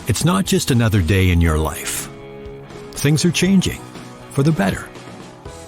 It's not just another day in your life. Things are changing for the better.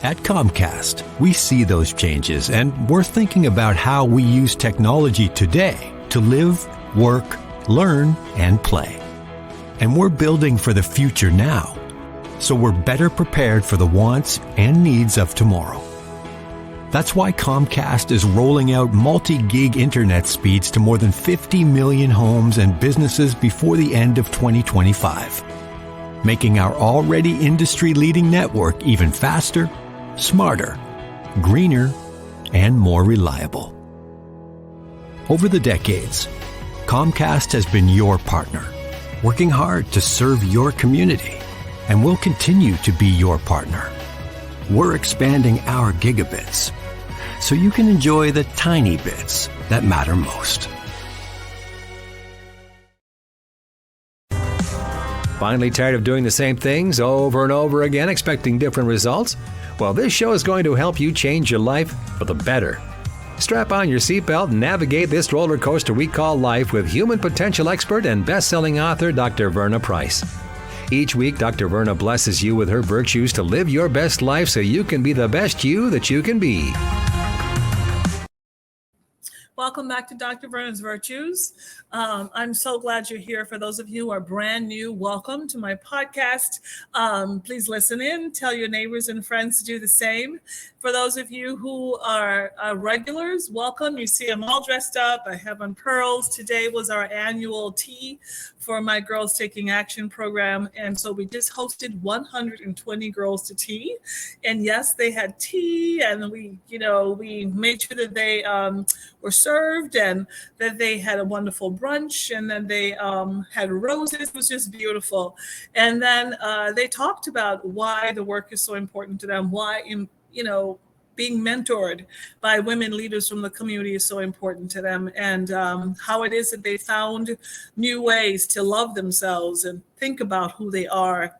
At Comcast, we see those changes, and we're thinking about how we use technology today to live, work, learn, and play. And we're building for the future now, so we're better prepared for the wants and needs of tomorrow. That's why Comcast is rolling out multi-gig internet speeds to more than 50 million homes and businesses before the end of 2025, making our already industry-leading network even faster, smarter, greener, and more reliable. Over the decades, Comcast has been your partner, working hard to serve your community, and will continue to be your partner. We're expanding our gigabits so you can enjoy the tiny bits that matter most. Finally tired of doing the same things over and over again, expecting different results? Well, this show is going to help you change your life for the better. Strap on your seatbelt and navigate this roller coaster we call life with human potential expert and best-selling author Dr. Verna Price. Each week, Dr. Verna blesses you with her virtues to live your best life so you can be the best you that you can be. Welcome back to Dr. Verna's Virtues. I'm so glad you're here. For those of you who are brand new, welcome to my podcast. Please listen in, tell your neighbors and friends to do the same. For those of you who are regulars, welcome. You see I'm all dressed up. I have on pearls. Today was our annual tea for my Girls Taking Action program. And so we just hosted 120 girls to tea. And yes, they had tea, and we made sure that they were served and that they had a wonderful brunch, and then they had roses. It was just beautiful. And then they talked about why the work is so important to them, why, being mentored by women leaders from the community is so important to them, and how it is that they found new ways to love themselves and think about who they are.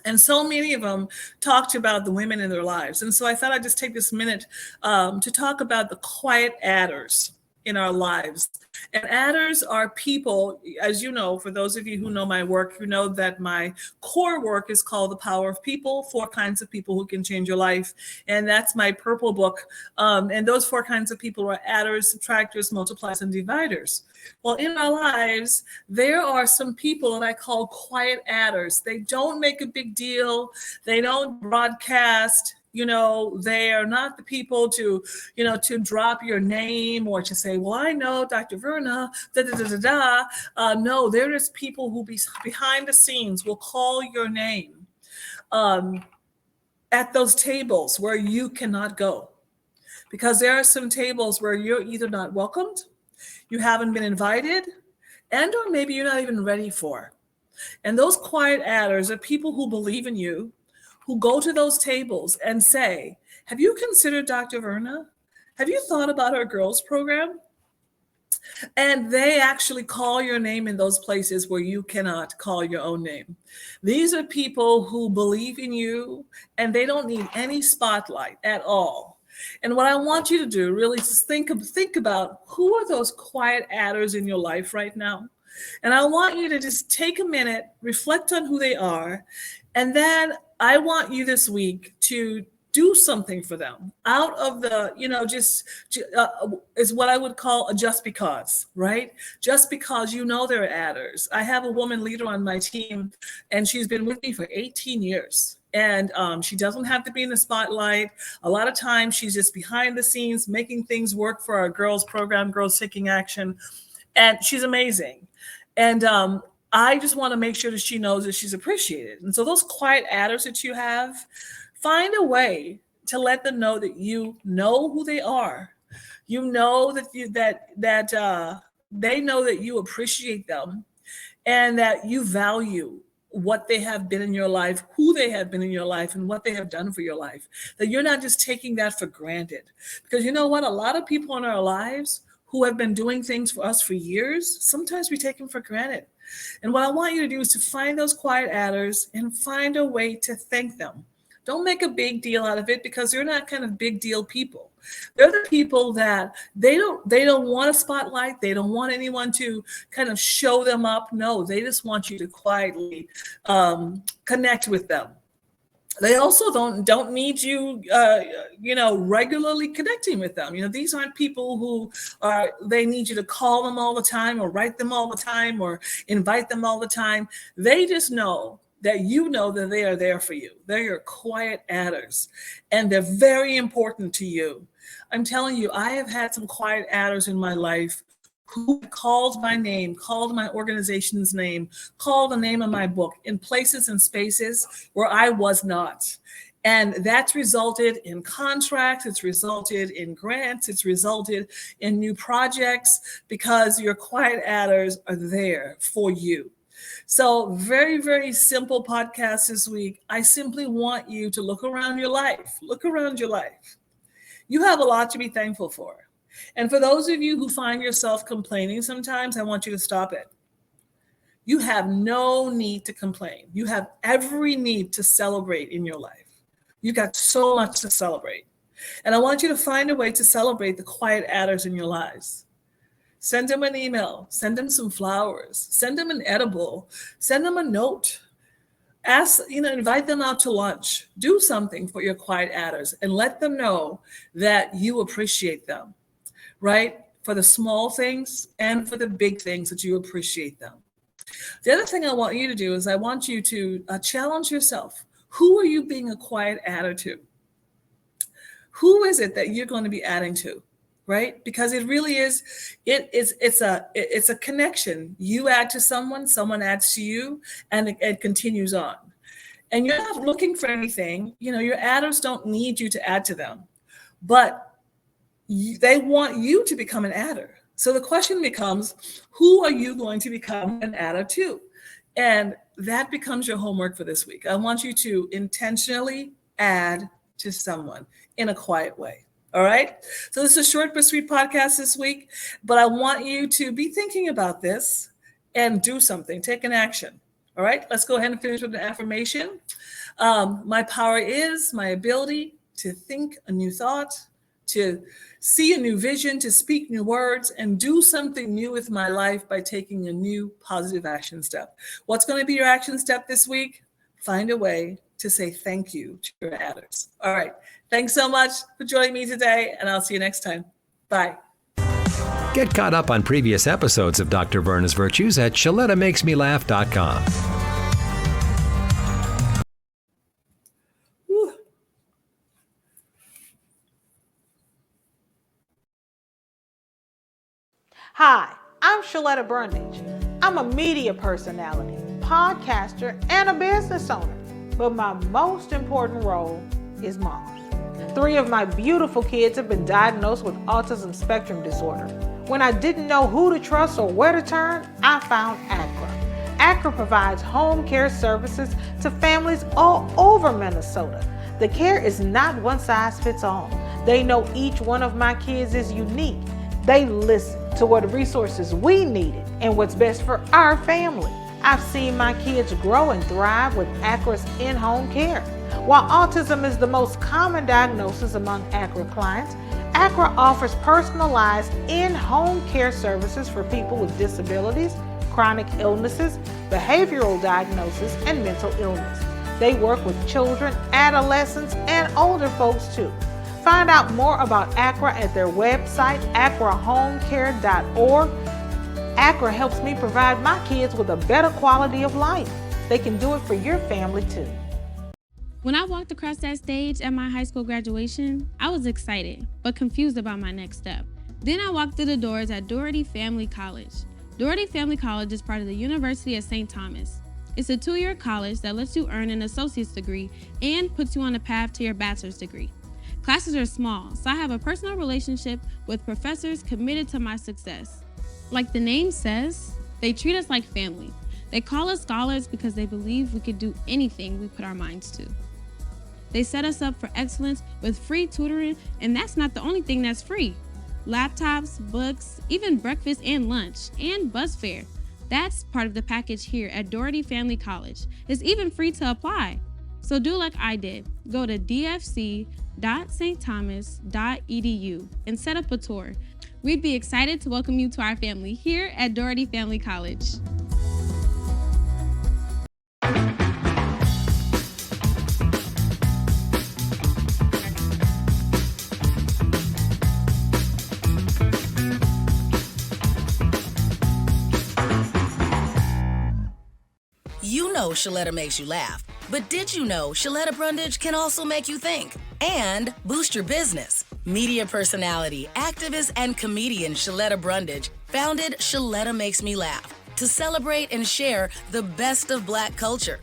And so many of them talked about the women in their lives. And so I thought I'd just take this minute to talk about the quiet adders in our lives. And adders are people, as you know, for those of you who know my work, you know that my core work is called The Power of People, 4 kinds of people who can change your life. And that's my purple book. And those 4 kinds of people are adders, subtractors, multipliers, and dividers. Well, in our lives, there are some people that I call quiet adders. They don't make a big deal. They don't broadcast. They are not the people to drop your name or to say, well, I know Dr. Verna, No, there is people who behind the scenes will call your name at those tables where you cannot go. Because there are some tables where you're either not welcomed, you haven't been invited, and or maybe you're not even ready for. And those quiet adders are people who believe in you, who go to those tables and say, have you considered Dr. Verna? Have you thought about our girls program? And they actually call your name in those places where you cannot call your own name. These are people who believe in you, and they don't need any spotlight at all. And what I want you to do really is think about who are those quiet adders in your life right now. And I want you to just take a minute, reflect on who they are, and then I want you this week to do something for them out of the, is what I would call a just because, right? Just because they're adders. I have a woman leader on my team, and she's been with me for 18 years. And she doesn't have to be in the spotlight. A lot of times she's just behind the scenes making things work for our girls program, Girls Taking Action. And she's amazing. And I just want to make sure that she knows that she's appreciated. And so those quiet adders that you have, find a way to let them know that you know who they are. You know that they know that you appreciate them, and that you value what they have been in your life, who they have been in your life, and what they have done for your life. That you're not just taking that for granted. Because you know what? A lot of people in our lives who have been doing things for us for years, sometimes we take them for granted. And what I want you to do is to find those quiet adders and find a way to thank them. Don't make a big deal out of it, because they're not kind of big deal people. They're the people that they don't want a spotlight. They don't want anyone to kind of show them up. No, they just want you to quietly connect with them. They also don't need you, regularly connecting with them. These aren't people who they need you to call them all the time, or write them all the time, or invite them all the time. They just know that they are there for you. They're your quiet adders, and they're very important to you. I'm telling you, I have had some quiet adders in my life who called my name, called my organization's name, called the name of my book in places and spaces where I was not. And that's resulted in contracts, it's resulted in grants, it's resulted in new projects, because your quiet adders are there for you. So very, very simple podcast this week. I simply want you to look around your life. Look around your life. You have a lot to be thankful for. And for those of you who find yourself complaining sometimes, I want you to stop it. You have no need to complain. You have every need to celebrate in your life. You got so much to celebrate. And I want you to find a way to celebrate the quiet adders in your lives. Send them an email, send them some flowers, send them an edible, send them a note. Invite them out to lunch. Do something for your quiet adders and let them know that you appreciate them, right? For the small things and for the big things, that you appreciate them. The other thing I want you to do is I want you to challenge yourself. Who are you being a quiet adder to? Who is it that you're going to be adding to? Right? Because it really is, it's a connection. You add to someone, someone adds to you, and it continues on. And you're not looking for anything. Your adders don't need you to add to them, but they want you to become an adder. So the question becomes, who are you going to become an adder to? And that becomes your homework for this week. I want you to intentionally add to someone in a quiet way. All right. So this is a short but sweet podcast this week, but I want you to be thinking about this and do something, take an action. All right. Let's go ahead and finish with an affirmation. My power is my ability to think a new thought, to see a new vision, to speak new words, and do something new with my life by taking a new positive action step. What's going to be your action step this week? Find a way to say thank you to your adders. All right. Thanks so much for joining me today, and I'll see you next time. Bye. Get caught up on previous episodes of Dr. Verna's Virtues at ShalettaMakesMeLaugh.com. Hi, I'm Shaletta Brundage. I'm a media personality, podcaster, and a business owner. But my most important role is mom. 3 of my beautiful kids have been diagnosed with autism spectrum disorder. When I didn't know who to trust or where to turn, I found ACRA. ACRA provides home care services to families all over Minnesota. The care is not one size fits all. They know each one of my kids is unique. They listen to what resources we needed and what's best for our family. I've seen my kids grow and thrive with ACRA's in-home care. While autism is the most common diagnosis among ACRA clients, ACRA offers personalized in-home care services for people with disabilities, chronic illnesses, behavioral diagnosis, and mental illness. They work with children, adolescents, and older folks too. Find out more about ACRA at their website, acrahomecare.org. ACRA helps me provide my kids with a better quality of life. They can do it for your family too. When I walked across that stage at my high school graduation, I was excited, but confused about my next step. Then I walked through the doors at Doherty Family College. Doherty Family College is part of the University of St. Thomas. It's a 2-year college that lets you earn an associate's degree and puts you on a path to your bachelor's degree. Classes are small, so I have a personal relationship with professors committed to my success. Like the name says, they treat us like family. They call us scholars because they believe we could do anything we put our minds to. They set us up for excellence with free tutoring, and that's not the only thing that's free. Laptops, books, even breakfast and lunch, and bus fare. That's part of the package here at Doherty Family College. It's even free to apply. So do like I did. Go to dfc.stthomas.edu and set up a tour. We'd be excited to welcome you to our family here at Doherty Family College. You know Shaletta makes you laugh, but did you know Shaletta Brundage can also make you think and boost your business? Media personality, activist, and comedian Shaletta Brundage founded Shaletta Makes Me Laugh to celebrate and share the best of Black culture.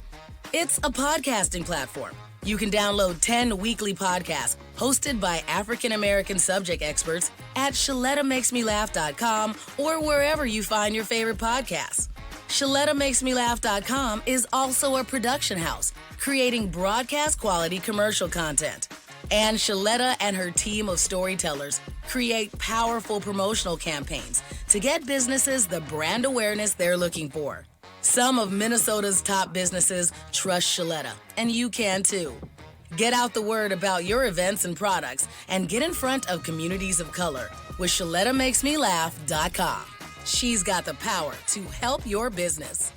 It's a podcasting platform. You can download 10 weekly podcasts hosted by African American subject experts at ShalettaMakesMeLaugh.com or wherever you find your favorite podcasts. ShalettaMakesMeLaugh.com is also a production house, creating broadcast-quality commercial content. And Shaletta and her team of storytellers create powerful promotional campaigns to get businesses the brand awareness they're looking for. Some of Minnesota's top businesses trust Shaletta, and you can too. Get out the word about your events and products and get in front of communities of color with ShalettaMakesMeLaugh.com. She's got the power to help your business.